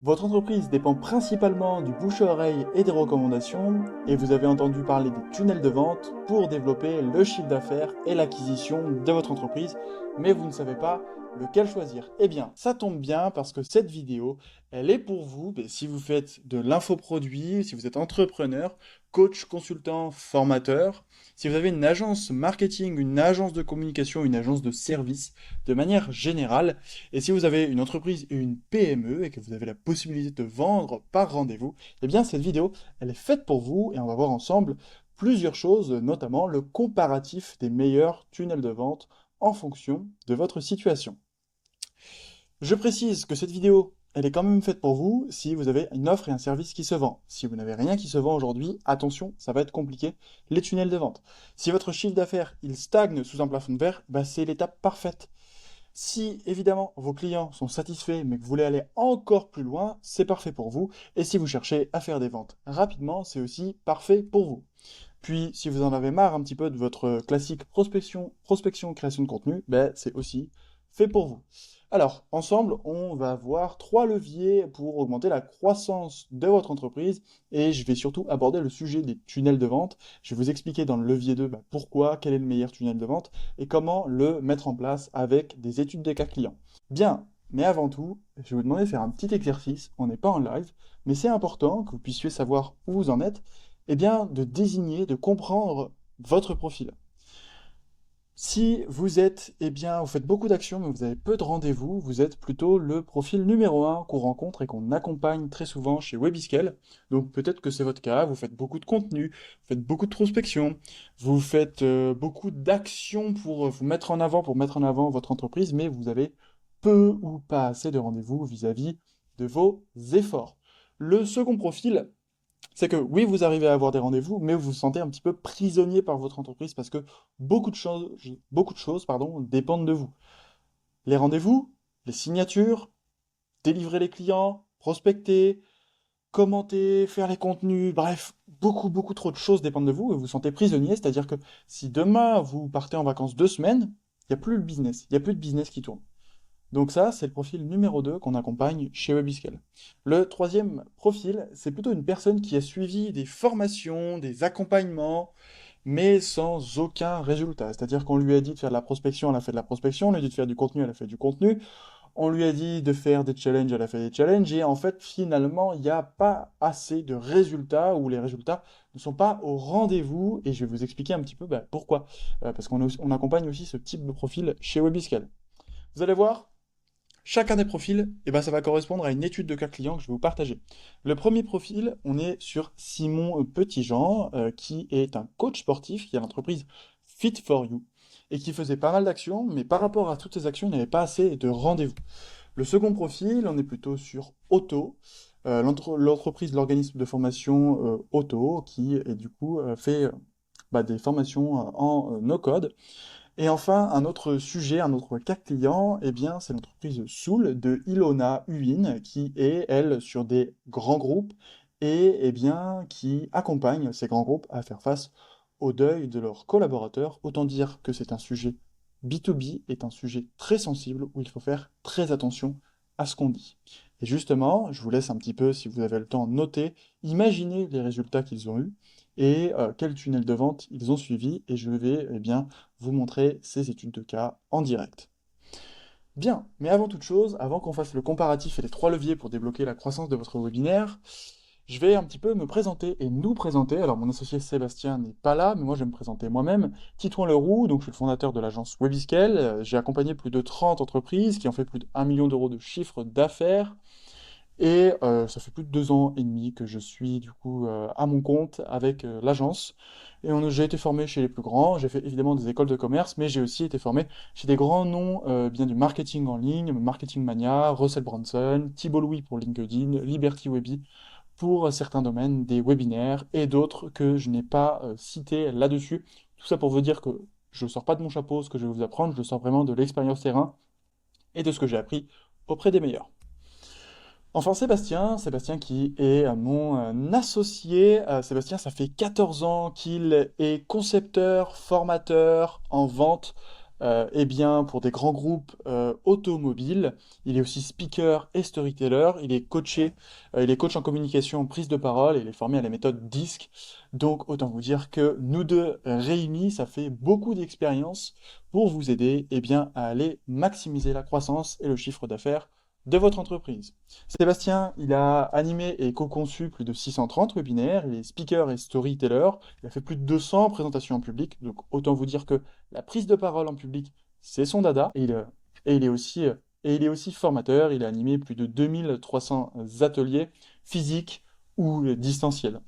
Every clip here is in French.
Votre entreprise dépend principalement du bouche-à-oreille et des recommandations, et vous avez entendu parler des tunnels de vente pour développer le chiffre d'affaires et l'acquisition de votre entreprise, mais vous ne savez pas lequel choisir. Eh bien, ça tombe bien parce que cette vidéo, elle est pour vous, si vous faites de l'infoproduit, si vous êtes entrepreneur, coach, consultant, formateur, si vous avez une agence marketing, une agence de communication, une agence de service, de manière générale, et si vous avez une entreprise et une PME et que vous avez la possibilité de vendre par rendez-vous, eh bien cette vidéo, elle est faite pour vous et on va voir ensemble plusieurs choses, notamment le comparatif des meilleurs tunnels de vente en fonction de votre situation. Je précise que cette vidéo, elle est quand même faite pour vous si vous avez une offre et un service qui se vend. Si vous n'avez rien qui se vend aujourd'hui, attention, ça va être compliqué, les tunnels de vente. Si votre chiffre d'affaires, il stagne sous un plafond de verre, c'est l'étape parfaite. Si évidemment vos clients sont satisfaits mais que vous voulez aller encore plus loin, c'est parfait pour vous. Et si vous cherchez à faire des ventes rapidement, c'est aussi parfait pour vous. Puis si vous en avez marre un petit peu de votre classique prospection, création de contenu, c'est aussi fait pour vous. Alors, ensemble, on va voir trois leviers pour augmenter la croissance de votre entreprise et je vais surtout aborder le sujet des tunnels de vente. Je vais vous expliquer dans le levier 2 pourquoi, quel est le meilleur tunnel de vente et comment le mettre en place avec des études de cas clients. Bien, mais avant tout, je vais vous demander de faire un petit exercice. On n'est pas en live, mais c'est important que vous puissiez savoir où vous en êtes, eh bien, de désigner, de comprendre votre profil. Si vous êtes, vous faites beaucoup d'actions, mais vous avez peu de rendez-vous, vous êtes plutôt le profil numéro 1 qu'on rencontre et qu'on accompagne très souvent chez Webiscale. Donc peut-être que c'est votre cas, vous faites beaucoup de contenu, vous faites beaucoup de prospection, vous faites beaucoup d'actions pour vous mettre en avant, pour mettre en avant votre entreprise, mais vous avez peu ou pas assez de rendez-vous vis-à-vis de vos efforts. Le second profil, c'est que oui, vous arrivez à avoir des rendez-vous, mais vous vous sentez un petit peu prisonnier par votre entreprise parce que beaucoup de choses, dépendent de vous. Les rendez-vous, les signatures, délivrer les clients, prospecter, commenter, faire les contenus, bref, beaucoup trop de choses dépendent de vous et vous vous sentez prisonnier, c'est-à-dire que si demain vous partez en vacances 2 semaines, il n'y a plus le business, il n'y a plus de business qui tourne. Donc ça, c'est le profil numéro 2 qu'on accompagne chez Webiscale. Le troisième profil, c'est plutôt une personne qui a suivi des formations, des accompagnements, mais sans aucun résultat. C'est-à-dire qu'on lui a dit de faire de la prospection, elle a fait de la prospection, on lui a dit de faire du contenu, elle a fait du contenu, on lui a dit de faire des challenges, elle a fait des challenges, et en fait, finalement, il n'y a pas assez de résultats, ou les résultats ne sont pas au rendez-vous, et je vais vous expliquer un petit peu pourquoi. Parce qu'on accompagne aussi ce type de profil chez Webiscale. Vous allez voir, chacun des profils, ça va correspondre à une étude de cas client que je vais vous partager. Le premier profil, on est sur Simon Petitjean, qui est un coach sportif qui a l'entreprise Fit for You et qui faisait pas mal d'actions, mais par rapport à toutes ces actions, il n'avait pas assez de rendez-vous. Le second profil, on est plutôt sur Auto, l'entreprise, l'organisme de formation Auto, qui et du coup fait des formations en no-code. Et enfin, un autre sujet, un autre cas client, c'est l'entreprise Soul de Ilona Huyn, qui est, elle, sur des grands groupes et qui accompagne ces grands groupes à faire face au deuil de leurs collaborateurs. Autant dire que c'est un sujet B2B, est un sujet très sensible où il faut faire très attention à ce qu'on dit. Et justement, je vous laisse un petit peu, si vous avez le temps, noter, imaginer les résultats qu'ils ont eus et quel tunnel de vente ils ont suivi, et je vais vous montrer ces études de cas en direct. Bien, mais avant toute chose, avant qu'on fasse le comparatif et les trois leviers pour débloquer la croissance de votre webinaire, je vais un petit peu me présenter et nous présenter. Alors mon associé Sébastien n'est pas là, mais moi je vais me présenter moi-même. Titouan Leroux, donc je suis le fondateur de l'agence Webiscale. J'ai accompagné plus de 30 entreprises qui ont fait plus de 1 million d'euros de chiffre d'affaires. Et ça fait plus de 2 ans et demi que je suis du coup à mon compte avec l'agence. Et j'ai été formé chez les plus grands, j'ai fait évidemment des écoles de commerce, mais j'ai aussi été formé chez des grands noms bien du marketing en ligne, Marketing Mania, Russell Brunson, Thibault Louis pour LinkedIn, Liberty Webby pour certains domaines, des webinaires et d'autres que je n'ai pas cités là-dessus. Tout ça pour vous dire que je ne sors pas de mon chapeau ce que je vais vous apprendre, je sors vraiment de l'expérience terrain et de ce que j'ai appris auprès des meilleurs. Enfin, Sébastien qui est mon associé. Sébastien, ça fait 14 ans qu'il est concepteur, formateur en vente eh bien, pour des grands groupes automobiles. Il est aussi speaker et storyteller. Il est coach en communication, en prise de parole, et il est formé à la méthode DISC. Donc, autant vous dire que nous deux réunis, ça fait beaucoup d'expérience pour vous aider, eh bien, à aller maximiser la croissance et le chiffre d'affaires de votre entreprise. Sébastien, il a animé et co-conçu plus de 630 webinaires, il est speaker et storyteller, il a fait plus de 200 présentations en public, donc autant vous dire que la prise de parole en public, c'est son dada, et il est aussi formateur, il a animé plus de 2300 ateliers physiques ou distanciels.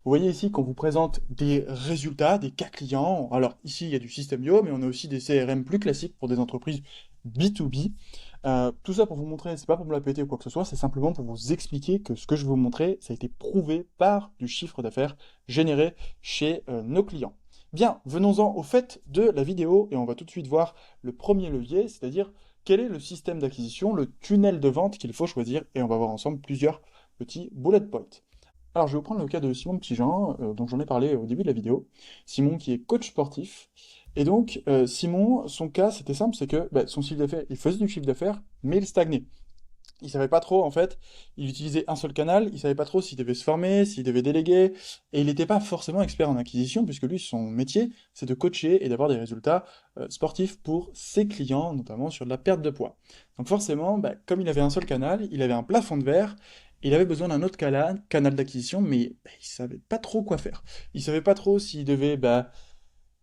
Vous voyez ici qu'on vous présente des résultats, des cas clients. Alors ici, il y a du système Yo, mais on a aussi des CRM plus classiques pour des entreprises B2B. Tout ça pour vous montrer, c'est pas pour me la péter ou quoi que ce soit, c'est simplement pour vous expliquer que ce que je vais vous montrer, ça a été prouvé par du chiffre d'affaires généré chez nos clients. Bien, venons-en au fait de la vidéo et on va tout de suite voir le premier levier, c'est-à-dire quel est le système d'acquisition, le tunnel de vente qu'il faut choisir et on va voir ensemble plusieurs petits bullet points. Alors, je vais vous prendre le cas de Simon Petitjean, dont j'en ai parlé au début de la vidéo. Simon qui est coach sportif. Et donc, Simon, son cas, c'était simple, c'est que son chiffre d'affaires, il faisait du chiffre d'affaires, mais il stagnait. Il savait pas trop, en fait, il utilisait un seul canal, il savait pas trop s'il devait se former, s'il devait déléguer, et il n'était pas forcément expert en acquisition, puisque lui, son métier, c'est de coacher et d'avoir des résultats sportifs pour ses clients, notamment sur de la perte de poids. Donc forcément, comme il avait un seul canal, il avait un plafond de verre, il avait besoin d'un autre canal d'acquisition, mais il savait pas trop quoi faire. Il savait pas trop s'il devait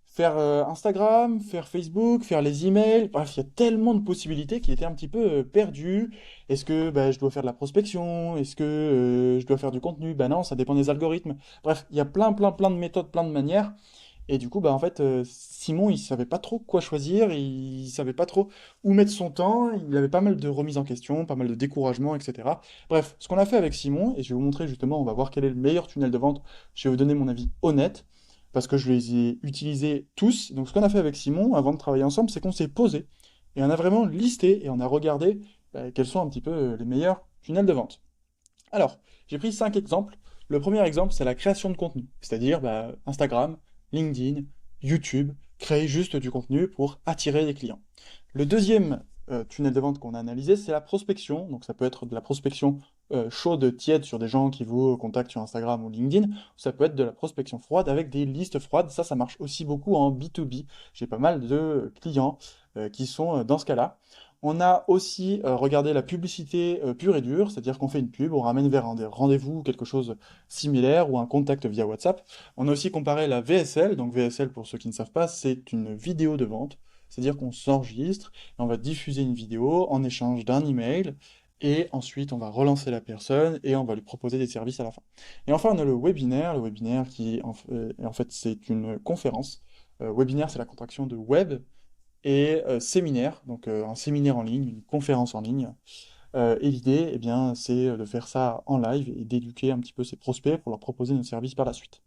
faire Instagram, faire Facebook, faire les emails, bref, il y a tellement de possibilités qu'il était un petit peu perdu. Est-ce que je dois faire de la prospection? Est-ce que je dois faire du contenu? Non, ça dépend des algorithmes. Bref, il y a plein de méthodes, plein de manières. Et du coup, en fait, Simon, il savait pas trop quoi choisir, il savait pas trop où mettre son temps, il avait pas mal de remises en question, pas mal de découragement, etc. Bref, ce qu'on a fait avec Simon, et je vais vous montrer justement, on va voir quel est le meilleur tunnel de vente, je vais vous donner mon avis honnête, parce que je les ai utilisés tous. Donc ce qu'on a fait avec Simon, avant de travailler ensemble, c'est qu'on s'est posé, et on a vraiment listé, et on a regardé quels sont un petit peu les meilleurs tunnels de vente. Alors, j'ai pris 5 exemples. Le premier exemple, c'est la création de contenu, c'est-à-dire Instagram, LinkedIn, YouTube, créer juste du contenu pour attirer des clients. Le deuxième tunnel de vente qu'on a analysé, c'est la prospection. Donc ça peut être de la prospection chaude, tiède sur des gens qui vous contactent sur Instagram ou LinkedIn. Ou ça peut être de la prospection froide avec des listes froides. Ça marche aussi beaucoup en B2B. J'ai pas mal de clients qui sont dans ce cas-là. On a aussi regardé la publicité pure et dure, c'est-à-dire qu'on fait une pub, on ramène vers un rendez-vous ou quelque chose similaire ou un contact via WhatsApp. On a aussi comparé la VSL, donc VSL pour ceux qui ne savent pas, c'est une vidéo de vente, c'est-à-dire qu'on s'enregistre et on va diffuser une vidéo en échange d'un email et ensuite on va relancer la personne et on va lui proposer des services à la fin. Et enfin on a le webinaire qui en fait c'est une conférence. Webinaire c'est la contraction de web et séminaire, donc un séminaire en ligne, une conférence en ligne. Et l'idée, eh bien, c'est de faire ça en live et d'éduquer un petit peu ses prospects pour leur proposer nos services par la suite.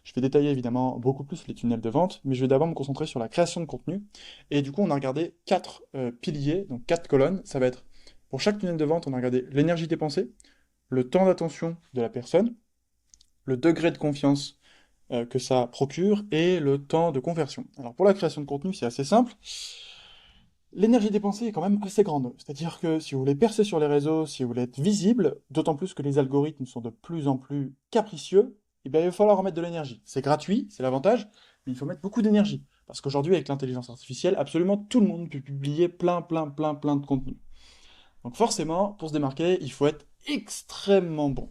Je vais détailler évidemment beaucoup plus les tunnels de vente, mais je vais d'abord me concentrer sur la création de contenu. Et du coup, on a regardé 4 piliers, donc 4 colonnes. Ça va être, pour chaque tunnel de vente, on a regardé l'énergie dépensée, le temps d'attention de la personne, le degré de confiance que ça procure et le temps de conversion. Alors pour la création de contenu, c'est assez simple. L'énergie dépensée est quand même assez grande. C'est-à-dire que si vous voulez percer sur les réseaux, si vous voulez être visible, d'autant plus que les algorithmes sont de plus en plus capricieux, eh bien, il va falloir en mettre de l'énergie. C'est gratuit, c'est l'avantage, mais il faut mettre beaucoup d'énergie. Parce qu'aujourd'hui, avec l'intelligence artificielle, absolument tout le monde peut publier plein de contenu. Donc forcément, pour se démarquer, il faut être extrêmement bon.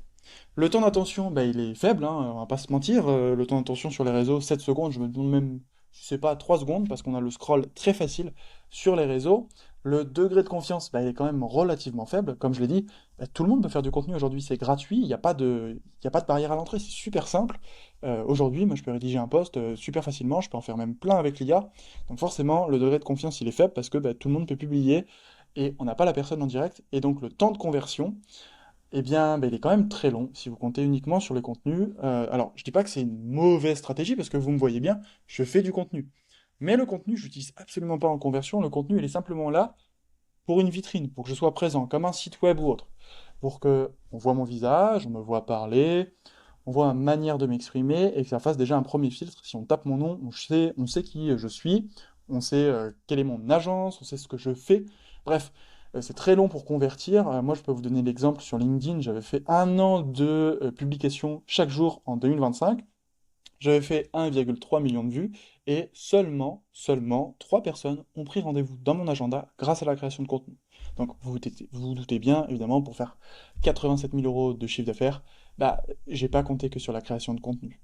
Le temps d'attention, il est faible, hein, on va pas se mentir. Le temps d'attention sur les réseaux, 7 secondes, je me demande même, je sais pas, 3 secondes, parce qu'on a le scroll très facile sur les réseaux. Le degré de confiance, il est quand même relativement faible. Comme je l'ai dit, tout le monde peut faire du contenu aujourd'hui, c'est gratuit, il y a pas de barrière à l'entrée, c'est super simple. Aujourd'hui, moi, je peux rédiger un post super facilement, je peux en faire même plein avec l'IA. Donc forcément, le degré de confiance, il est faible, parce que tout le monde peut publier, et on n'a pas la personne en direct, et donc le temps de conversion, eh bien, il est quand même très long si vous comptez uniquement sur les contenus. Alors, je dis pas que c'est une mauvaise stratégie parce que vous me voyez bien, je fais du contenu. Mais le contenu, je l'utilise absolument pas en conversion. Le contenu, il est simplement là pour une vitrine, pour que je sois présent, comme un site web ou autre. Pour que on voit mon visage, on me voit parler, on voit ma manière de m'exprimer et que ça fasse déjà un premier filtre. Si on tape mon nom, on sait qui je suis, on sait quelle est mon agence, on sait ce que je fais. Bref, c'est très long pour convertir. Moi, je peux vous donner l'exemple sur LinkedIn. J'avais fait 1 an de publication chaque jour en 2025. J'avais fait 1,3 million de vues et seulement 3 personnes ont pris rendez-vous dans mon agenda grâce à la création de contenu. Donc vous vous doutez bien, évidemment, pour faire 87 000 euros de chiffre d'affaires, bah, j'ai pas compté que sur la création de contenu.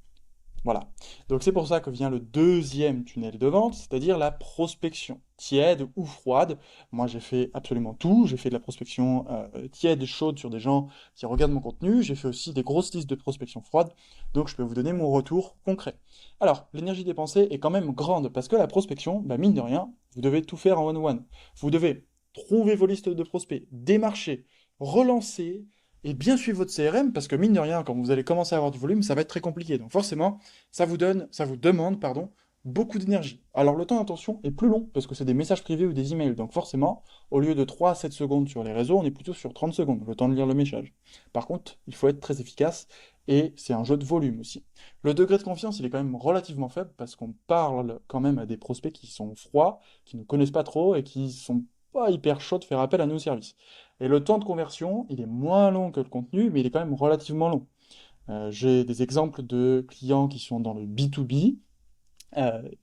Voilà. Donc c'est pour ça que vient le deuxième tunnel de vente, c'est-à-dire la prospection, tiède ou froide. Moi j'ai fait absolument tout, j'ai fait de la prospection tiède, chaude sur des gens qui regardent mon contenu, j'ai fait aussi des grosses listes de prospection froide, donc je peux vous donner mon retour concret. Alors, l'énergie dépensée est quand même grande, parce que la prospection, bah, mine de rien, vous devez tout faire en one-on-one. Vous devez trouver vos listes de prospects, démarcher, relancer, et bien suivre votre CRM, parce que mine de rien, quand vous allez commencer à avoir du volume, ça va être très compliqué. Donc forcément, ça vous demande, pardon, beaucoup d'énergie. Alors le temps d'attention est plus long, parce que c'est des messages privés ou des emails. Donc forcément, au lieu de 3 à 7 secondes sur les réseaux, on est plutôt sur 30 secondes, le temps de lire le message. Par contre, il faut être très efficace, et c'est un jeu de volume aussi. Le degré de confiance, il est quand même relativement faible, parce qu'on parle quand même à des prospects qui sont froids, qui ne connaissent pas trop, et qui sont pas hyper chauds de faire appel à nos services. Et le temps de conversion, il est moins long que le contenu, mais il est quand même relativement long. J'ai des exemples de clients qui sont dans le B2B.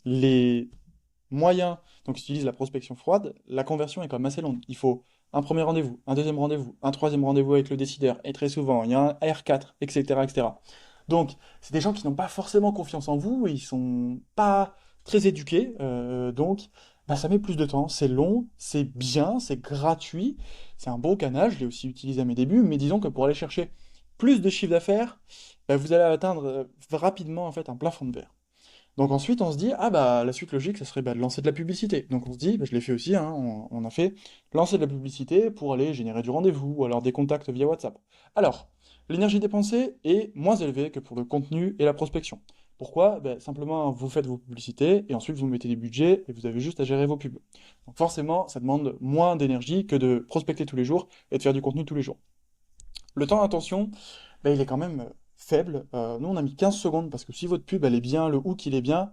Les moyens, donc ils utilisent la prospection froide, la conversion est quand même assez longue. Il faut un premier rendez-vous, un deuxième rendez-vous, un troisième rendez-vous avec le décideur, et très souvent, il y a un R4, etc., etc. Donc, c'est des gens qui n'ont pas forcément confiance en vous, ils sont pas très éduqués, donc bah, ça met plus de temps, c'est long, c'est bien, c'est gratuit, c'est un bon canal, je l'ai aussi utilisé à mes débuts, mais disons que pour aller chercher plus de chiffre d'affaires, bah, vous allez atteindre rapidement en fait un plafond de verre. Donc ensuite, on se dit, ah bah la suite logique, ça serait bah, de lancer de la publicité. Donc on se dit, bah, je l'ai fait aussi, hein, on a fait lancer de la publicité pour aller générer du rendez-vous ou alors des contacts via WhatsApp. Alors, l'énergie dépensée est moins élevée que pour le contenu et la prospection. Pourquoi? Ben, simplement, vous faites vos publicités et ensuite vous mettez des budgets et vous avez juste à gérer vos pubs. Donc forcément, ça demande moins d'énergie que de prospecter tous les jours et de faire du contenu tous les jours. Le temps d'attention, ben, il est quand même faible. Nous, on a mis 15 secondes parce que si votre pub elle est bien, le hook il est bien,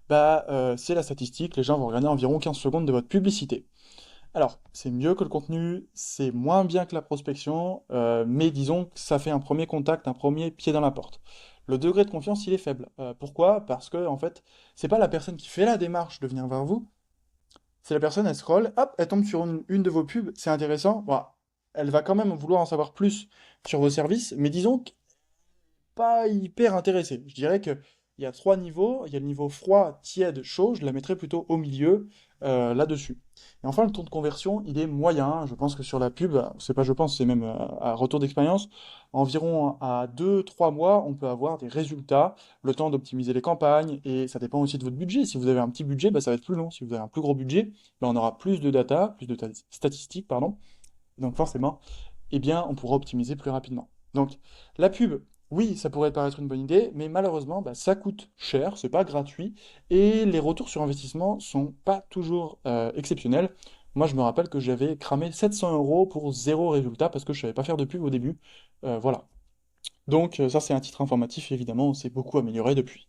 bah, c'est la statistique. Les gens vont regarder environ 15 secondes de votre publicité. Alors, c'est mieux que le contenu, c'est moins bien que la prospection, mais disons que ça fait un premier contact, un premier pied dans la porte. Le degré de confiance, il est faible. Pourquoi? Parce que, en fait, c'est pas la personne qui fait la démarche de venir vers vous, c'est la personne, elle scrolle, hop, elle tombe sur une de vos pubs, c'est intéressant, bon, elle va quand même vouloir en savoir plus sur vos services, mais disons pas hyper intéressé. Je dirais que il y a 3 niveaux. Il y a le niveau froid, tiède, chaud. Je la mettrais plutôt au milieu, là-dessus. Et enfin, le taux de conversion, il est moyen. Je pense que sur la pub, c'est pas je pense, c'est même à retour d'expérience, environ à 2, 3 mois, on peut avoir des résultats, le temps d'optimiser les campagnes, et ça dépend aussi de votre budget. Si vous avez un petit budget, bah, ça va être plus long. Si vous avez un plus gros budget, bah, on aura plus de data, plus de statistiques, pardon. Donc forcément, eh bien, on pourra optimiser plus rapidement. Donc, la pub, oui, ça pourrait paraître une bonne idée, mais malheureusement, bah, ça coûte cher, c'est pas gratuit, et les retours sur investissement sont pas toujours exceptionnels. Moi, je me rappelle que j'avais cramé 700 euros pour zéro résultat parce que je savais pas faire de pub au début. Voilà. Donc, ça, c'est un titre informatif, évidemment, on s'est beaucoup amélioré depuis.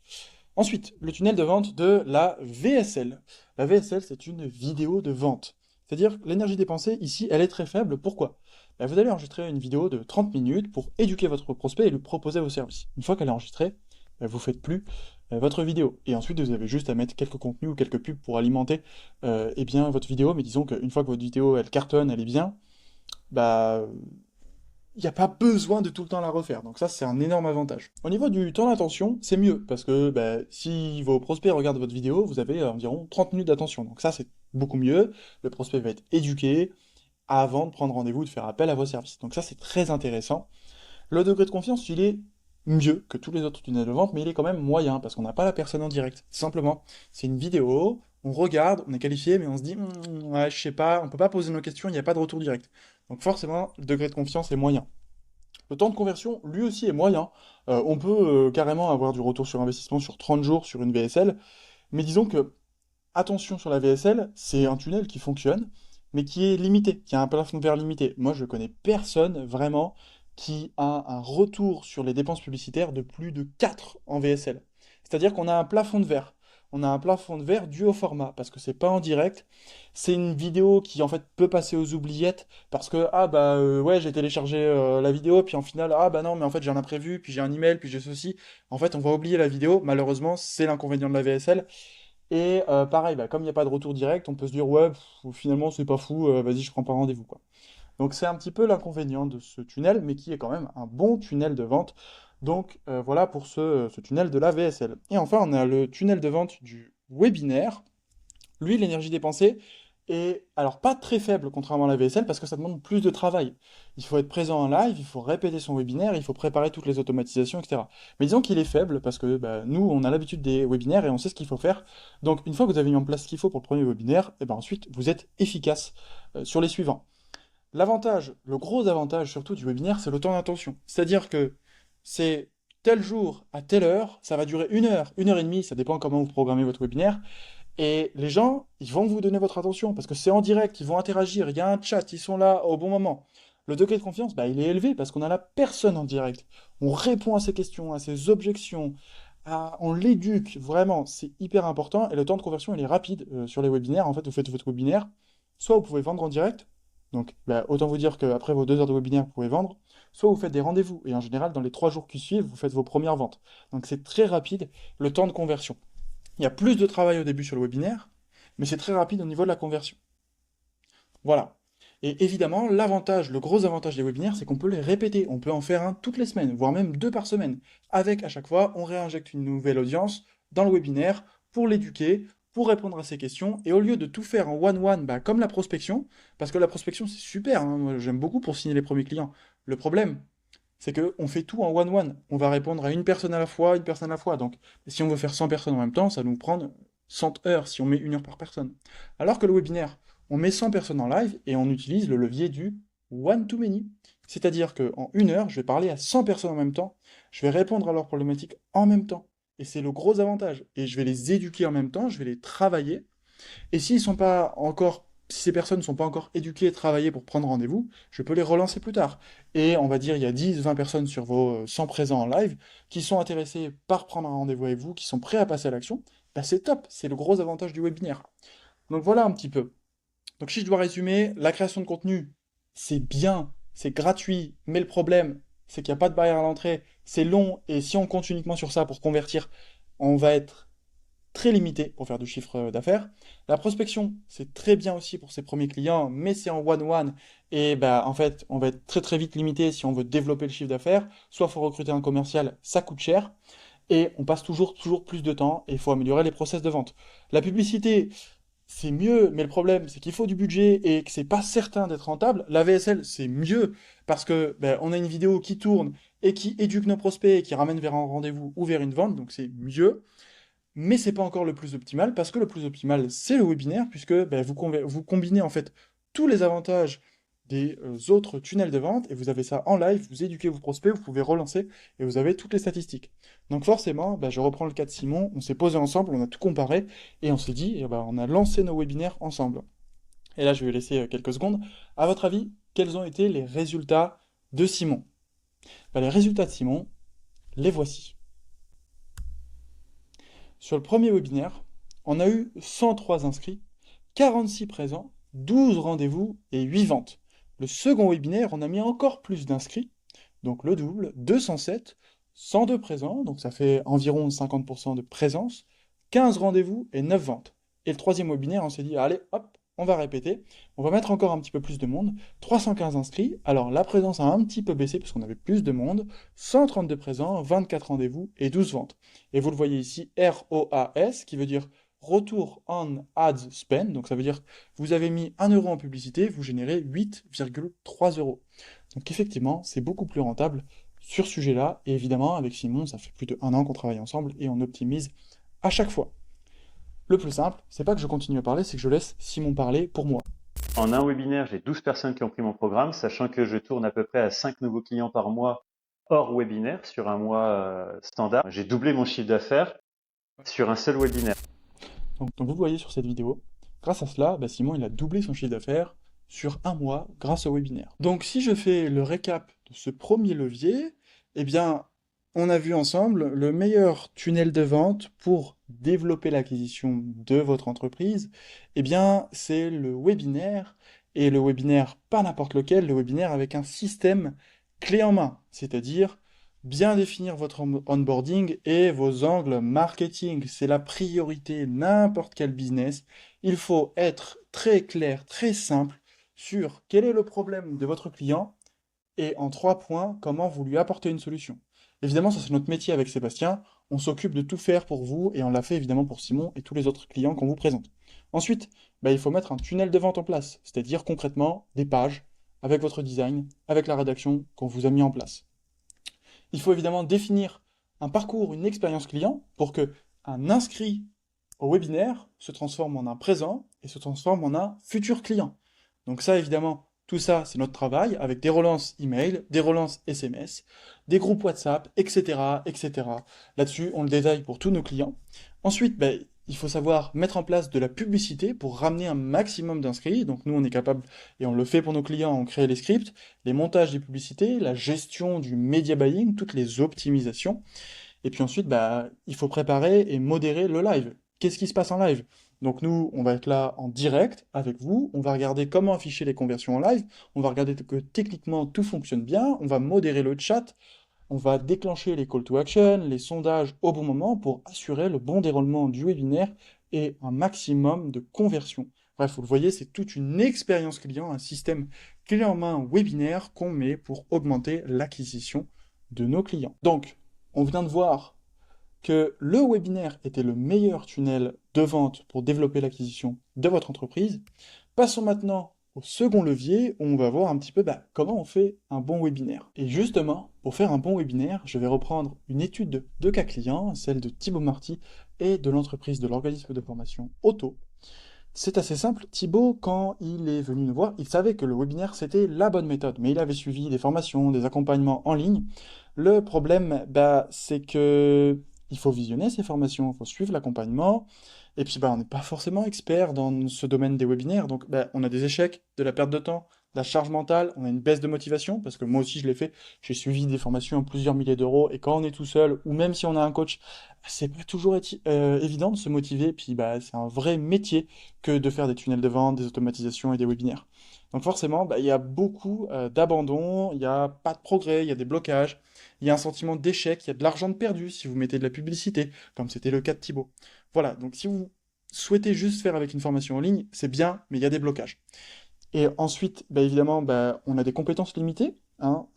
Ensuite, le tunnel de vente de la VSL. La VSL, c'est une vidéo de vente. C'est-à-dire que l'énergie dépensée ici, elle est très faible. Pourquoi? Ben, vous allez enregistrer une vidéo de 30 minutes pour éduquer votre prospect et lui proposer vos services. Une fois qu'elle est enregistrée, ben, vous faites plus votre vidéo. Et ensuite, vous avez juste à mettre quelques contenus ou quelques pubs pour alimenter eh bien, votre vidéo. Mais disons qu'une fois que votre vidéo, elle cartonne, elle est bien, bah, il n'y a pas besoin de tout le temps la refaire. Donc ça, c'est un énorme avantage. Au niveau du temps d'attention, c'est mieux, parce que bah, si vos prospects regardent votre vidéo, vous avez environ 30 minutes d'attention. Donc ça, c'est beaucoup mieux. Le prospect va être éduqué avant de prendre rendez-vous, de faire appel à vos services. Donc ça, c'est très intéressant. Le degré de confiance, il est mieux que tous les autres tunnels de vente, mais il est quand même moyen, parce qu'on n'a pas la personne en direct. Simplement, c'est une vidéo, on regarde, on est qualifié, mais on se dit, ouais, je sais pas, on peut pas poser nos questions, il n'y a pas de retour direct. Donc forcément, le degré de confiance est moyen. Le temps de conversion, lui aussi, est moyen. On peut carrément avoir du retour sur investissement sur 30 jours sur une VSL, mais disons que, attention sur la VSL, c'est un tunnel qui fonctionne, mais qui est limité, qui a un plafond de verre limité. Moi, je connais personne vraiment qui a un retour sur les dépenses publicitaires de plus de 4 en VSL. C'est-à-dire qu'on a un plafond de verre. on a un plafond de verre dû au format, parce que c'est pas en direct. C'est une vidéo qui en fait peut passer aux oubliettes, parce que ouais, j'ai téléchargé la vidéo, puis en final, ah bah non, mais en fait j'ai un imprévu, puis j'ai un email, puis j'ai ceci. En fait, on va oublier la vidéo, malheureusement, c'est l'inconvénient de la VSL. Et pareil, bah, comme il n'y a pas de retour direct, on peut se dire, ouais, finalement c'est pas fou, vas-y, je prends pas rendez-vous, quoi. Donc c'est un petit peu l'inconvénient de ce tunnel, mais qui est quand même un bon tunnel de vente. Donc voilà pour ce tunnel de la VSL. Et enfin, on a le tunnel de vente du webinaire. Lui, l'énergie dépensée est alors pas très faible contrairement à la VSL parce que ça demande plus de travail. Il faut être présent en live, il faut répéter son webinaire, il faut préparer toutes les automatisations, etc. Mais disons qu'il est faible parce que bah, nous, on a l'habitude des webinaires et on sait ce qu'il faut faire. Donc une fois que vous avez mis en place ce qu'il faut pour le premier webinaire, et ben ensuite vous êtes efficace sur les suivants. L'avantage, le gros avantage surtout du webinaire, c'est le temps d'attention. C'est-à-dire que c'est tel jour à telle heure, ça va durer une heure et demie, ça dépend comment vous programmez votre webinaire. Et les gens, ils vont vous donner votre attention parce que c'est en direct, ils vont interagir, il y a un chat, ils sont là au bon moment. Le degré de confiance, bah, il est élevé parce qu'on a la personne en direct. On répond à ses questions, à ses objections, on l'éduque, vraiment, c'est hyper important. Et le temps de conversion, il est rapide sur les webinaires. En fait, vous faites votre webinaire, soit vous pouvez vendre en direct, donc bah, autant vous dire qu'après vos 2 heures de webinaire, vous pouvez vendre, soit vous faites des rendez-vous. Et en général, dans les 3 jours qui suivent, vous faites vos premières ventes. Donc c'est très rapide le temps de conversion. Il y a plus de travail au début sur le webinaire, mais c'est très rapide au niveau de la conversion. Voilà. Et évidemment, l'avantage, le gros avantage des webinaires, c'est qu'on peut les répéter. On peut en faire un toutes les semaines, voire même 2 par semaine. Avec, à chaque fois, on réinjecte une nouvelle audience dans le webinaire pour l'éduquer, pour répondre à ses questions. Et au lieu de tout faire en one-one, bah, comme la prospection, parce que la prospection, c'est super, hein, moi, j'aime beaucoup pour signer les premiers clients. Le problème, c'est qu'on fait tout en one-one. On va répondre à une personne à la fois, une personne à la fois. Donc, si on veut faire 100 personnes en même temps, ça va nous prendre 100 heures si on met 1 heure par personne. Alors que le webinaire, on met 100 personnes en live et on utilise le levier du one-to-many. C'est-à-dire qu'en 1 heure, je vais parler à 100 personnes en même temps, je vais répondre à leurs problématiques en même temps. Et c'est le gros avantage. Et je vais les éduquer en même temps, je vais les travailler, et s'ils sont pas encore, si ces personnes ne sont pas encore éduquées et travaillées pour prendre rendez-vous, je peux les relancer plus tard. Et on va dire, il y a 10, 20 personnes sur vos 100 présents en live qui sont intéressées par prendre un rendez-vous avec vous, qui sont prêts à passer à l'action. Bah c'est top, c'est le gros avantage du webinaire. Donc voilà un petit peu. Donc si je dois résumer, la création de contenu, c'est bien, c'est gratuit, mais le problème, c'est qu'il n'y a pas de barrière à l'entrée, c'est long, et si on compte uniquement sur ça pour convertir, on va être très limité pour faire du chiffre d'affaires. La prospection, c'est très bien aussi pour ses premiers clients, mais c'est en one-one. Et bah, en fait, on va être très très vite limité si on veut développer le chiffre d'affaires. Soit il faut recruter un commercial, ça coûte cher. Et on passe toujours plus de temps et il faut améliorer les process de vente. La publicité, c'est mieux, mais le problème, c'est qu'il faut du budget et que c'est pas certain d'être rentable. La VSL, c'est mieux parce que ben, on a une vidéo qui tourne et qui éduque nos prospects et qui ramène vers un rendez-vous ou vers une vente, donc c'est mieux. Mais c'est pas encore le plus optimal parce que le plus optimal c'est le webinaire puisque ben, vous combinez en fait tous les avantages des autres tunnels de vente et vous avez ça en live, vous éduquez vos prospects, vous pouvez relancer et vous avez toutes les statistiques. Donc forcément, ben, je reprends le cas de Simon, on s'est posé ensemble, on a tout comparé et on s'est dit, eh ben, on a lancé nos webinaires ensemble. Et là je vais laisser quelques secondes. À votre avis, quels ont été les résultats de Simon? Ben, les résultats de Simon, les voici. Sur le premier webinaire, on a eu 103 inscrits, 46 présents, 12 rendez-vous et 8 ventes. Le second webinaire, on a mis encore plus d'inscrits, donc le double, 207, 102 présents, donc ça fait environ 50% de présence, 15 rendez-vous et 9 ventes. Et le troisième webinaire, on s'est dit, allez, hop, on va répéter, on va mettre encore un petit peu plus de monde, 315 inscrits, alors la présence a un petit peu baissé parce qu'on avait plus de monde, 132 présents, 24 rendez-vous et 12 ventes. Et vous le voyez ici, ROAS, qui veut dire Retour on Ads Spend, donc ça veut dire vous avez mis 1 euro en publicité, vous générez 8,3 euros. Donc effectivement, c'est beaucoup plus rentable sur ce sujet-là, et évidemment, avec Simon, ça fait plus de 1 an qu'on travaille ensemble et on optimise à chaque fois. Le plus simple, c'est pas que je continue à parler, c'est que je laisse Simon parler pour moi. En un webinaire, j'ai 12 personnes qui ont pris mon programme, sachant que je tourne à peu près à 5 nouveaux clients par mois hors webinaire sur un mois standard. J'ai doublé mon chiffre d'affaires sur un seul webinaire. Donc vous voyez sur cette vidéo, grâce à cela, bah, Simon il a doublé son chiffre d'affaires sur un mois grâce au webinaire. Donc si je fais le récap de ce premier levier, eh bien on a vu ensemble le meilleur tunnel de vente pour développer l'acquisition de votre entreprise, eh bien, c'est le webinaire, et le webinaire pas n'importe lequel, le webinaire avec un système clé en main, c'est-à-dire bien définir votre onboarding et vos angles marketing. C'est la priorité, n'importe quel business. Il faut être très clair, très simple sur quel est le problème de votre client et en 3 points, comment vous lui apportez une solution. Évidemment, ça c'est notre métier avec Sébastien. On s'occupe de tout faire pour vous et on l'a fait évidemment pour Simon et tous les autres clients qu'on vous présente. Ensuite, bah, il faut mettre un tunnel de vente en place, c'est-à-dire concrètement des pages avec votre design, avec la rédaction qu'on vous a mis en place. Il faut évidemment définir un parcours, une expérience client pour que un inscrit au webinaire se transforme en un présent et se transforme en un futur client. Donc ça, évidemment, tout ça, c'est notre travail avec des relances email, des relances SMS, des groupes WhatsApp, etc., etc. Là-dessus, on le détaille pour tous nos clients. Ensuite, ben, il faut savoir mettre en place de la publicité pour ramener un maximum d'inscrits. Donc nous, on est capable, et on le fait pour nos clients, on crée les scripts, les montages des publicités, la gestion du media buying, toutes les optimisations. Et puis ensuite, bah, il faut préparer et modérer le live. Qu'est-ce qui se passe en live? Donc nous, on va être là en direct avec vous, on va regarder comment afficher les conversions en live, on va regarder que techniquement tout fonctionne bien, on va modérer le chat, on va déclencher les call to action, les sondages au bon moment pour assurer le bon déroulement du webinaire et un maximum de conversions. Bref, vous le voyez, c'est toute une expérience client, un système clé en main webinaire qu'on met pour augmenter l'acquisition de nos clients. Donc, on vient de voir que le webinaire était le meilleur tunnel de vente pour développer l'acquisition de votre entreprise. Passons maintenant au second levier où on va voir un petit peu comment on fait un bon webinaire. Et justement, pour faire un bon webinaire, je vais reprendre une étude de cas client, celle de Thibaut Marty et de l'entreprise de l'organisme de formation Auto. C'est assez simple, Thibaut, quand il est venu nous voir, il savait que le webinaire c'était la bonne méthode, mais il avait suivi des formations, des accompagnements en ligne. Le problème, c'est que il faut visionner ces formations, il faut suivre l'accompagnement, et puis on n'est pas forcément expert dans ce domaine des webinaires, donc on a des échecs, de la perte de temps, de la charge mentale, on a une baisse de motivation, parce que moi aussi je l'ai fait, j'ai suivi des formations à plusieurs milliers d'euros, et quand on est tout seul, ou même si on a un coach, c'est pas toujours évident de se motiver, puis c'est un vrai métier que de faire des tunnels de vente, des automatisations et des webinaires. Donc forcément, il y a beaucoup d'abandon, il n'y a pas de progrès, il y a des blocages, il y a un sentiment d'échec, il y a de l'argent de perdu si vous mettez de la publicité, comme c'était le cas de Thibaut. Voilà, donc si vous souhaitez juste faire avec une formation en ligne, c'est bien, mais il y a des blocages. Et ensuite, évidemment, on a des compétences limitées, hein,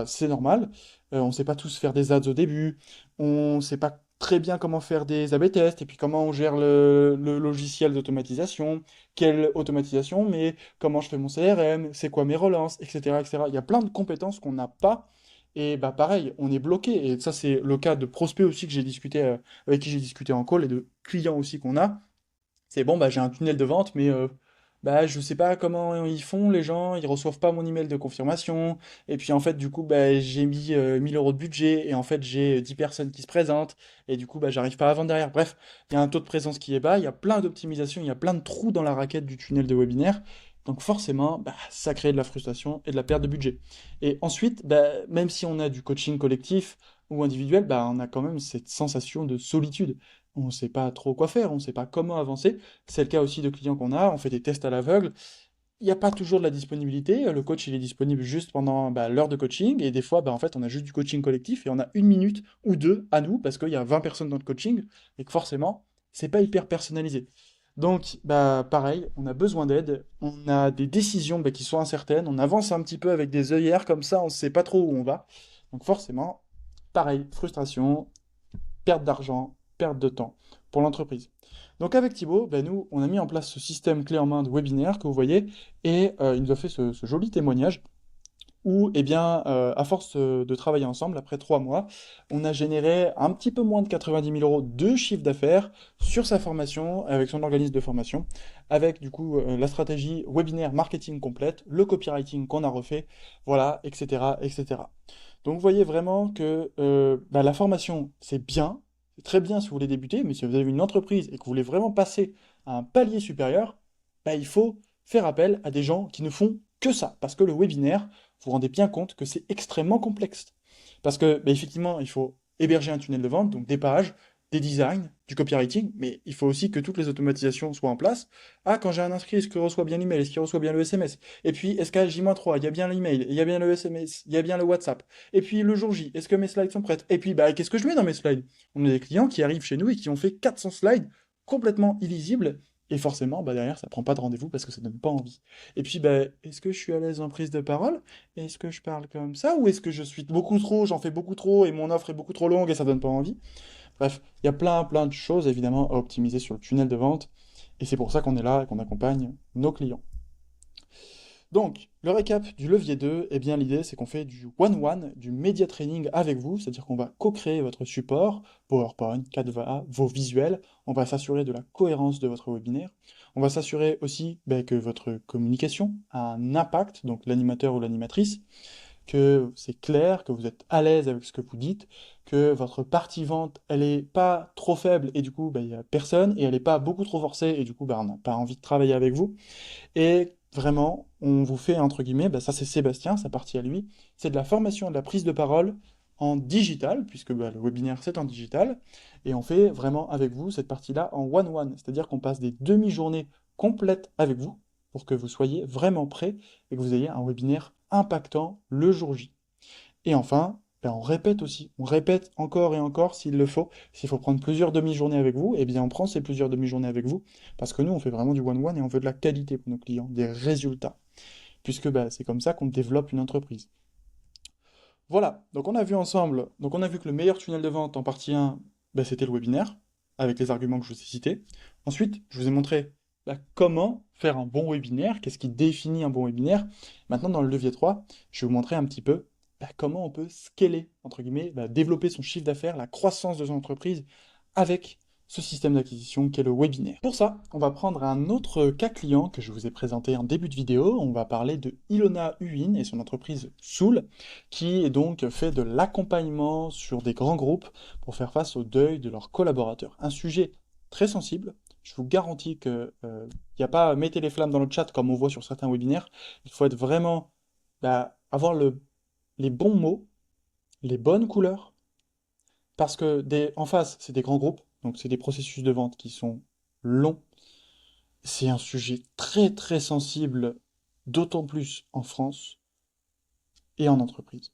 c'est normal. On ne sait pas tous faire des ads au début, on ne sait pas très bien comment faire des A/B tests, et puis comment on gère le logiciel d'automatisation, quelle automatisation, mais comment je fais mon CRM, c'est quoi mes relances, etc., etc. Il y a plein de compétences qu'on n'a pas, et pareil, on est bloqué. Et ça, c'est le cas de prospects aussi que j'ai discuté, avec qui j'ai discuté en call, et de clients aussi qu'on a. C'est bon, j'ai un tunnel de vente, mais je sais pas comment ils font, les gens, ils reçoivent pas mon email de confirmation. Et puis en fait, du coup, j'ai mis 1000 euros de budget et en fait, j'ai 10 personnes qui se présentent et du coup, j'arrive pas à vendre derrière. Bref, il y a un taux de présence qui est bas, il y a plein d'optimisations, il y a plein de trous dans la raquette du tunnel de webinaire. Donc forcément, ça crée de la frustration et de la perte de budget. Et ensuite, même si on a du coaching collectif ou individuel, on a quand même cette sensation de solitude. On ne sait pas trop quoi faire, on ne sait pas comment avancer. C'est le cas aussi de clients qu'on a, on fait des tests à l'aveugle. Il n'y a pas toujours de la disponibilité, le coach il est disponible juste pendant l'heure de coaching, et des fois en fait on a juste du coaching collectif et on a 1 minute ou deux à nous, parce qu'il y a 20 personnes dans le coaching, et que forcément, c'est pas hyper personnalisé. Donc pareil, on a besoin d'aide, on a des décisions qui sont incertaines, on avance un petit peu avec des œillères comme ça, on ne sait pas trop où on va. Donc forcément, pareil, frustration, perte d'argent, perte de temps pour l'entreprise. Donc avec Thibaut, nous, on a mis en place ce système clé en main de webinaire que vous voyez, et il nous a fait ce joli témoignage où, à force de travailler ensemble, après 3 mois, on a généré un petit peu moins de 90 000 euros de chiffre d'affaires sur sa formation, avec son organisme de formation, avec du coup la stratégie webinaire marketing complète, le copywriting qu'on a refait, voilà, etc., etc. Donc vous voyez vraiment que la formation, c'est bien, c'est très bien si vous voulez débuter, mais si vous avez une entreprise et que vous voulez vraiment passer à un palier supérieur, il faut faire appel à des gens qui ne font que ça. Parce que le webinaire, vous vous rendez bien compte que c'est extrêmement complexe. Parce que, effectivement, il faut héberger un tunnel de vente, donc des pages, des designs, du copywriting, mais il faut aussi que toutes les automatisations soient en place. Ah, quand j'ai un inscrit, est-ce qu'il reçoit bien l'email? Est-ce qu'il reçoit bien le SMS? Et puis, est-ce qu'à J-3, il y a bien l'email, il y a bien le SMS, il y a bien le WhatsApp? Et puis, le jour J, est-ce que mes slides sont prêtes? Et puis, bah, qu'est-ce que je mets dans mes slides? On a des clients qui arrivent chez nous et qui ont fait 400 slides complètement illisibles. Et forcément, bah, derrière, ça prend pas de rendez-vous parce que ça donne pas envie. Et puis, bah, est-ce que je suis à l'aise en prise de parole? Est-ce que je parle comme ça? Ou est-ce que je suis beaucoup trop, j'en fais beaucoup trop et mon offre est beaucoup trop longue et ça donne pas envie? Bref, il y a plein de choses évidemment à optimiser sur le tunnel de vente et c'est pour ça qu'on est là et qu'on accompagne nos clients. Donc, le récap du levier 2, eh bien l'idée c'est qu'on fait du one-one, du media training avec vous, c'est-à-dire qu'on va co-créer votre support, PowerPoint, Canva, vos visuels, on va s'assurer de la cohérence de votre webinaire, on va s'assurer aussi que votre communication a un impact, donc l'animateur ou l'animatrice, que c'est clair, que vous êtes à l'aise avec ce que vous dites, que votre partie vente, elle est pas trop faible et du coup, il y a personne, et elle est pas beaucoup trop forcée et du coup, on n'a pas envie de travailler avec vous. Et vraiment, on vous fait, entre guillemets, ça c'est Sébastien, sa partie à lui, c'est de la formation et de la prise de parole en digital, puisque le webinaire c'est en digital, et on fait vraiment avec vous cette partie-là en one-one, c'est-à-dire qu'on passe des demi-journées complètes avec vous, pour que vous soyez vraiment prêts et que vous ayez un webinaire impactant le jour J. Et enfin, on répète aussi, on répète encore et encore s'il le faut. S'il faut prendre plusieurs demi-journées avec vous, eh bien on prend ces plusieurs demi-journées avec vous, parce que nous on fait vraiment du one-one et on veut de la qualité pour nos clients, des résultats, puisque c'est comme ça qu'on développe une entreprise. Voilà, donc on a vu ensemble, donc on a vu que le meilleur tunnel de vente en partie 1, c'était le webinaire, avec les arguments que je vous ai cités. Ensuite, je vous ai montré comment faire un bon webinaire, qu'est-ce qui définit un bon webinaire. Maintenant, dans le levier 3, je vais vous montrer un petit peu comment on peut scaler, entre guillemets, développer son chiffre d'affaires, la croissance de son entreprise avec ce système d'acquisition qu'est le webinaire. Pour ça, on va prendre un autre cas client que je vous ai présenté en début de vidéo. On va parler de Ilona Huin et son entreprise Soul, qui est donc fait de l'accompagnement sur des grands groupes pour faire face au deuil de leurs collaborateurs. Un sujet très sensible. Je vous garantis que il n'y a pas mettez les flammes dans le chat comme on voit sur certains webinaires. Il faut être vraiment avoir les bons mots, les bonnes couleurs, parce que en face, c'est des grands groupes, donc c'est des processus de vente qui sont longs. C'est un sujet très sensible, d'autant plus en France et en entreprise.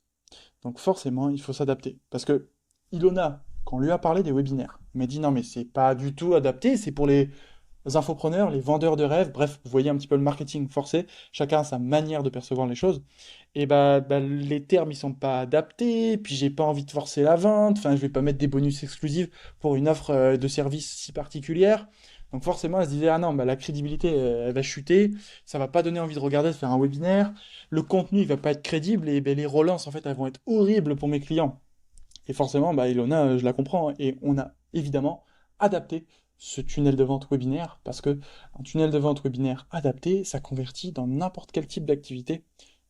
Donc forcément, il faut s'adapter. Parce que Ilona, quand on lui a parlé des webinaires, il m'a dit non mais c'est pas du tout adapté, c'est pour les infopreneurs, les vendeurs de rêves, bref, vous voyez un petit peu le marketing forcé, chacun a sa manière de percevoir les choses. Et les termes ils sont pas adaptés, puis j'ai pas envie de forcer la vente, enfin je vais pas mettre des bonus exclusifs pour une offre de service si particulière. Donc forcément elle se disait ah non la crédibilité elle va chuter, ça va pas donner envie de regarder, de faire un webinaire, le contenu il va pas être crédible et les relances en fait elles vont être horribles pour mes clients. Et forcément Ilona je la comprends hein, et on a évidemment adapté ce tunnel de vente webinaire parce que un tunnel de vente webinaire adapté ça convertit dans n'importe quel type d'activité.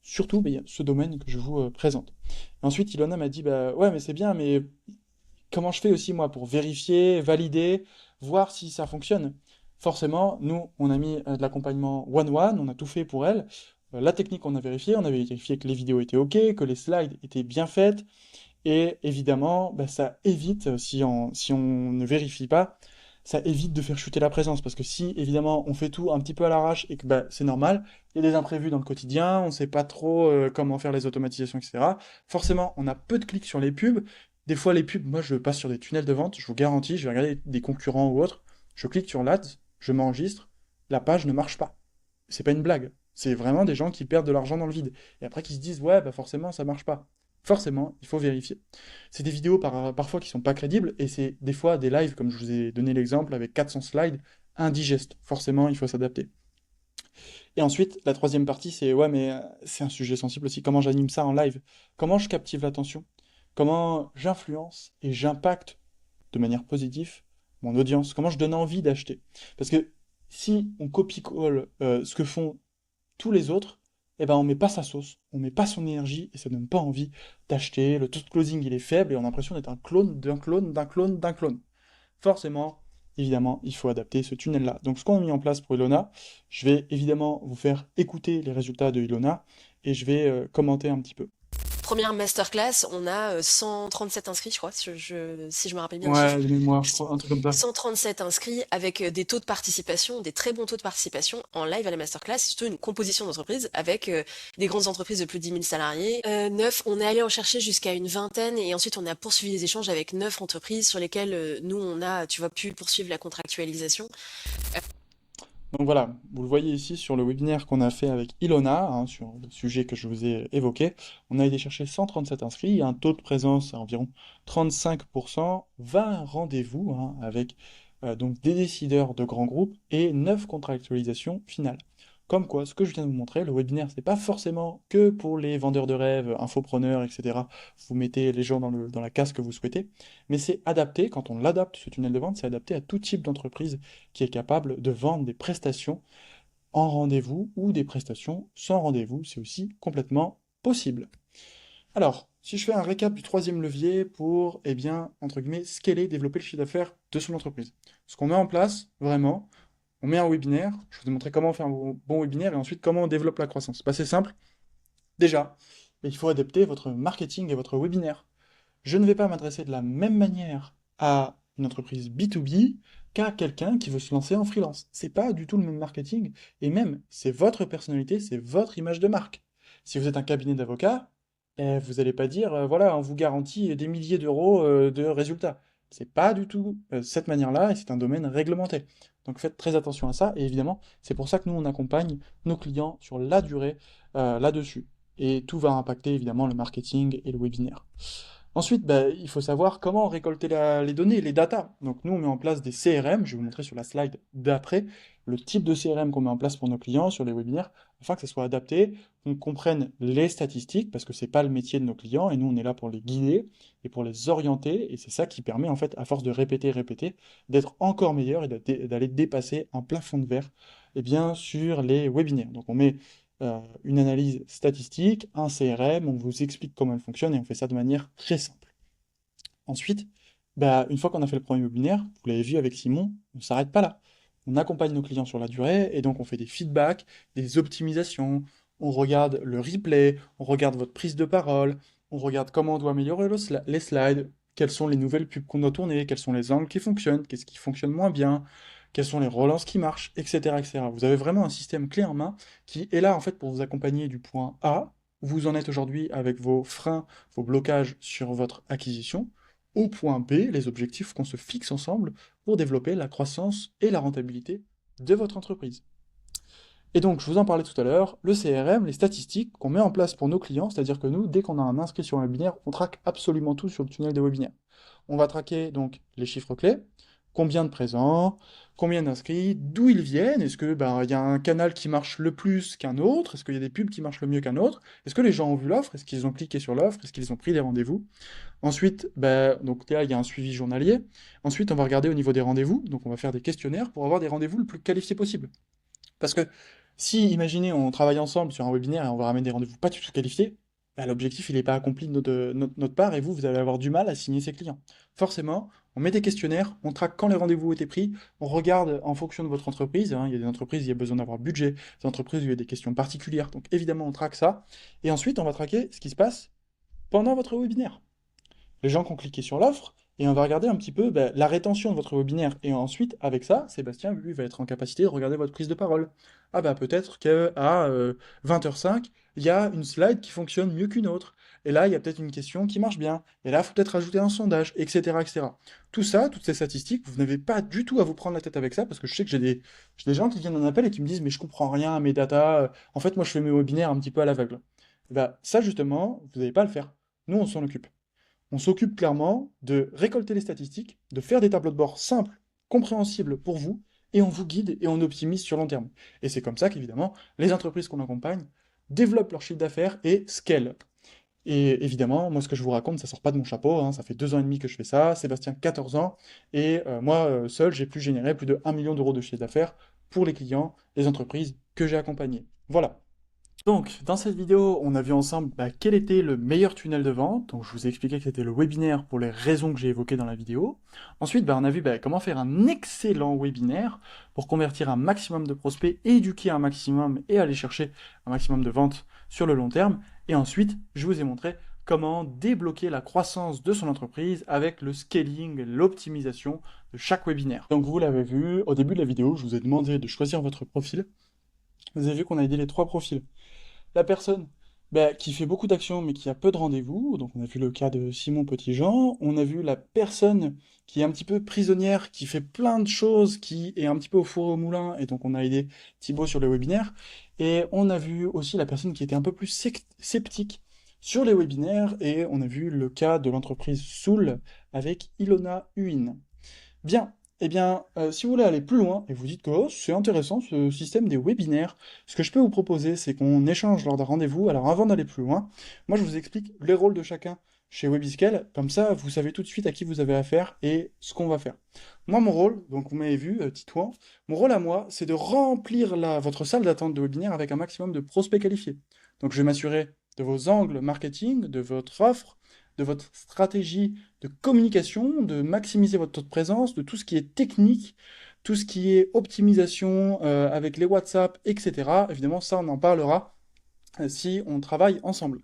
Surtout, il y a ce domaine que je vous présente. Et ensuite, Ilona m'a dit, ouais, mais c'est bien, mais comment je fais aussi, moi, pour vérifier, valider, voir si ça fonctionne? Forcément, nous, on a mis de l'accompagnement one-one, on a tout fait pour elle. La technique, on a vérifié que les vidéos étaient OK, que les slides étaient bien faites. Et évidemment, ça évite, si on ne vérifie pas, ça évite de faire chuter la présence. Parce que si, évidemment, on fait tout un petit peu à l'arrache et que c'est normal, il y a des imprévus dans le quotidien, on ne sait pas trop comment faire les automatisations, etc. Forcément, on a peu de clics sur les pubs. Des fois, les pubs, moi, je passe sur des tunnels de vente, je vous garantis, je vais regarder des concurrents ou autres, je clique sur l'ADS, je m'enregistre, la page ne marche pas. C'est pas une blague. C'est vraiment des gens qui perdent de l'argent dans le vide. Et après, qui se disent, ouais, forcément, ça marche pas. Forcément, il faut vérifier. C'est des vidéos parfois qui sont pas crédibles, et c'est des fois des lives, comme je vous ai donné l'exemple, avec 400 slides, indigestes. Forcément, il faut s'adapter. Et ensuite, la troisième partie, c'est ouais, mais c'est un sujet sensible aussi. Comment j'anime ça en live? Comment je captive l'attention? Comment j'influence et j'impacte de manière positive mon audience? Comment je donne envie d'acheter? Parce que si on copie-colle ce que font tous les autres, on met pas sa sauce, on met pas son énergie et ça donne pas envie d'acheter. Le taux de closing il est faible et on a l'impression d'être un clone d'un clone d'un clone d'un clone. Forcément, évidemment, il faut adapter ce tunnel-là. Donc ce qu'on a mis en place pour Ilona, je vais évidemment vous faire écouter les résultats de Ilona et je vais commenter un petit peu. Première masterclass, on a 137 inscrits, je crois, si je me rappelle bien le chiffre. Ouais, de mémoire, je crois, un truc comme ça. 137 inscrits avec des taux de participation, des très bons taux de participation en live à la masterclass, c'est surtout une composition d'entreprise avec des grandes entreprises de plus de 10 000 salariés. 9, on est allé en chercher jusqu'à une vingtaine et ensuite on a poursuivi les échanges avec 9 entreprises sur lesquelles nous on a, tu vois, pu poursuivre la contractualisation. Donc voilà, vous le voyez ici sur le webinaire qu'on a fait avec Ilona, hein, sur le sujet que je vous ai évoqué. On a été chercher 137 inscrits, un taux de présence à environ 35%, 20 rendez-vous hein, avec donc des décideurs de grands groupes et 9 contractualisations finales. Comme quoi, ce que je viens de vous montrer, le webinaire, c'est pas forcément que pour les vendeurs de rêves, infopreneurs, etc. Vous mettez les gens dans la case que vous souhaitez, mais c'est adapté, quand on l'adapte, ce tunnel de vente, c'est adapté à tout type d'entreprise qui est capable de vendre des prestations en rendez-vous ou des prestations sans rendez-vous. C'est aussi complètement possible. Alors, si je fais un récap du troisième levier pour, eh bien, entre guillemets, scaler, développer le chiffre d'affaires de son entreprise. Ce qu'on met en place, vraiment, on met un webinaire, je vous ai montré comment faire un bon webinaire et ensuite comment on développe la croissance. C'est simple. Déjà, il faut adapter votre marketing et votre webinaire. Je ne vais pas m'adresser de la même manière à une entreprise B2B qu'à quelqu'un qui veut se lancer en freelance. C'est pas du tout le même marketing, et même, c'est votre personnalité, c'est votre image de marque. Si vous êtes un cabinet d'avocats, vous n'allez pas dire, voilà, on vous garantit des milliers d'euros de résultats. C'est pas du tout cette manière-là, et c'est un domaine réglementé. Donc faites très attention à ça, et évidemment, c'est pour ça que nous, on accompagne nos clients sur la durée là-dessus. Et tout va impacter évidemment le marketing et le webinaire. Ensuite, bah, il faut savoir comment récolter les données, les datas. Donc nous, on met en place des CRM, je vais vous montrer sur la slide d'après, le type de CRM qu'on met en place pour nos clients sur les webinaires, afin que ça soit adapté, qu'on comprenne les statistiques, parce que c'est pas le métier de nos clients, et nous, on est là pour les guider et pour les orienter, et c'est ça qui permet, en fait, à force de répéter, d'être encore meilleur et d'aller dépasser un plafond de verre, eh bien, sur les webinaires. Donc on met une analyse statistique, un CRM, on vous explique comment elle fonctionne et on fait ça de manière très simple. Ensuite, bah, une fois qu'on a fait le premier webinaire, vous l'avez vu avec Simon, on ne s'arrête pas là. On accompagne nos clients sur la durée et donc on fait des feedbacks, des optimisations, on regarde le replay, on regarde votre prise de parole, on regarde comment on doit améliorer les slides, quelles sont les nouvelles pubs qu'on doit tourner, quels sont les angles qui fonctionnent, qu'est-ce qui fonctionne moins bien, quelles sont les relances qui marchent, etc., etc. Vous avez vraiment un système clé en main qui est là en fait pour vous accompagner du point A, où vous en êtes aujourd'hui avec vos freins, vos blocages sur votre acquisition, au point B, les objectifs qu'on se fixe ensemble pour développer la croissance et la rentabilité de votre entreprise. Et donc, je vous en parlais tout à l'heure, le CRM, les statistiques qu'on met en place pour nos clients, c'est-à-dire que nous, dès qu'on a un inscrit sur un webinaire, on traque absolument tout sur le tunnel des webinaires. On va traquer donc les chiffres clés, combien de présents, combien d'inscrits, d'où ils viennent, est-ce que il y a un canal qui marche le plus qu'un autre, est-ce qu'il y a des pubs qui marchent le mieux qu'un autre, est-ce que les gens ont vu l'offre, est-ce qu'ils ont cliqué sur l'offre, est-ce qu'ils ont pris des rendez-vous. Ensuite, donc là, il y a un suivi journalier. Ensuite, on va regarder au niveau des rendez-vous, donc on va faire des questionnaires pour avoir des rendez-vous le plus qualifiés possible. Parce que si, imaginez, on travaille ensemble sur un webinaire et on va ramener des rendez-vous pas du tout qualifiés, bah, l'objectif, il n'est pas accompli de notre part et vous allez avoir du mal à signer ses clients. Forcément, on met des questionnaires, on traque quand les rendez-vous ont été pris, on regarde en fonction de votre entreprise, hein, il y a des entreprises, il y a besoin d'avoir budget, des entreprises où il y a des questions particulières, donc évidemment, on traque ça. Et ensuite, on va traquer ce qui se passe pendant votre webinaire. Les gens qui ont cliqué sur l'offre, et on va regarder un petit peu la rétention de votre webinaire. Et ensuite, avec ça, Sébastien, lui, va être en capacité de regarder votre prise de parole. Ah bah peut-être qu'à 20h05, il y a une slide qui fonctionne mieux qu'une autre. Et là, il y a peut-être une question qui marche bien. Et là, il faut peut-être rajouter un sondage, etc., etc. Tout ça, toutes ces statistiques, vous n'avez pas du tout à vous prendre la tête avec ça, parce que je sais que j'ai des gens qui viennent en appel et qui me disent, mais je comprends rien à mes datas. En fait, moi, je fais mes webinaires un petit peu à l'aveugle. Et bah, ça, justement, vous n'avez pas à le faire. Nous, on s'en occupe. On s'occupe clairement de récolter les statistiques, de faire des tableaux de bord simples, compréhensibles pour vous, et on vous guide et on optimise sur long terme. Et c'est comme ça qu'évidemment, les entreprises qu'on accompagne développent leur chiffre d'affaires et scale. Et évidemment, moi, ce que je vous raconte, ça sort pas de mon chapeau, hein, ça fait 2 ans et demi que je fais ça, Sébastien 14 ans, et moi, seul, j'ai pu générer plus de 1 million d'euros de chiffre d'affaires pour les clients, les entreprises que j'ai accompagnées. Voilà. Donc, dans cette vidéo, on a vu ensemble quel était le meilleur tunnel de vente. Donc, je vous ai expliqué que c'était le webinaire pour les raisons que j'ai évoquées dans la vidéo. Ensuite, on a vu comment faire un excellent webinaire pour convertir un maximum de prospects, éduquer un maximum et aller chercher un maximum de ventes sur le long terme. Et ensuite, je vous ai montré comment débloquer la croissance de son entreprise avec le scaling, l'optimisation de chaque webinaire. Donc vous l'avez vu, au début de la vidéo, je vous ai demandé de choisir votre profil. Vous avez vu qu'on a aidé les 3 profils. La personne qui fait beaucoup d'actions mais qui a peu de rendez-vous, donc on a vu le cas de Simon Petitjean, on a vu la personne qui est un petit peu prisonnière, qui fait plein de choses, qui est un petit peu au four et au moulin, et donc on a aidé Thibaut sur les webinaires, et on a vu aussi la personne qui était un peu plus sceptique sur les webinaires, et on a vu le cas de l'entreprise Soul avec Ilona Huyn. Bien, eh bien, si vous voulez aller plus loin et vous dites que oh, c'est intéressant ce système des webinaires, ce que je peux vous proposer, c'est qu'on échange lors d'un rendez-vous. Alors avant d'aller plus loin, moi je vous explique les rôles de chacun chez Webiscale, comme ça vous savez tout de suite à qui vous avez affaire et ce qu'on va faire. Moi mon rôle, donc vous m'avez vu, Titouan, mon rôle à moi, c'est de remplir votre salle d'attente de webinaire avec un maximum de prospects qualifiés. Donc je vais m'assurer de vos angles marketing, de votre offre, de votre stratégie de communication, de maximiser votre taux de présence, de tout ce qui est technique, tout ce qui est optimisation avec les WhatsApp, etc. Évidemment, ça, on en parlera si on travaille ensemble.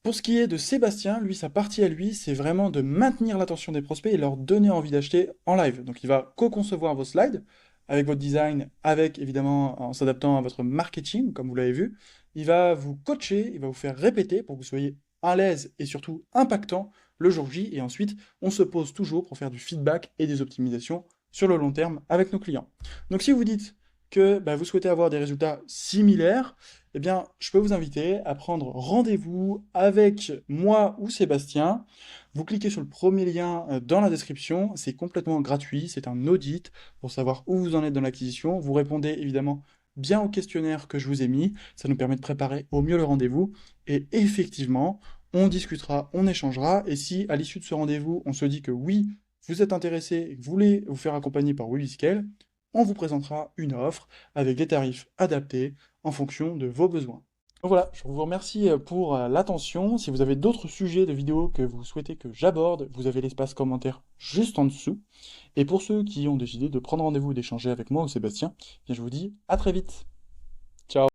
Pour ce qui est de Sébastien, lui, sa partie à lui, c'est vraiment de maintenir l'attention des prospects et leur donner envie d'acheter en live. Donc il va co-concevoir vos slides avec votre design, avec évidemment en s'adaptant à votre marketing, comme vous l'avez vu. Il va vous coacher, il va vous faire répéter pour que vous soyez à l'aise et surtout impactant le jour J. Et ensuite, on se pose toujours pour faire du feedback et des optimisations sur le long terme avec nos clients. Donc si vous dites que vous souhaitez avoir des résultats similaires, eh bien, je peux vous inviter à prendre rendez-vous avec moi ou Sébastien. Vous cliquez sur le premier lien dans la description, c'est complètement gratuit, c'est un audit pour savoir où vous en êtes dans l'acquisition. Vous répondez évidemment bien au questionnaire que je vous ai mis, ça nous permet de préparer au mieux le rendez-vous, et effectivement, on discutera, on échangera, et si à l'issue de ce rendez-vous, on se dit que oui, vous êtes intéressé et que vous voulez vous faire accompagner par Webiscale, on vous présentera une offre avec des tarifs adaptés en fonction de vos besoins. Donc voilà, je vous remercie pour l'attention. Si vous avez d'autres sujets de vidéos que vous souhaitez que j'aborde, vous avez l'espace commentaire juste en dessous. Et pour ceux qui ont décidé de prendre rendez-vous et d'échanger avec moi ou Sébastien, bien je vous dis à très vite. Ciao.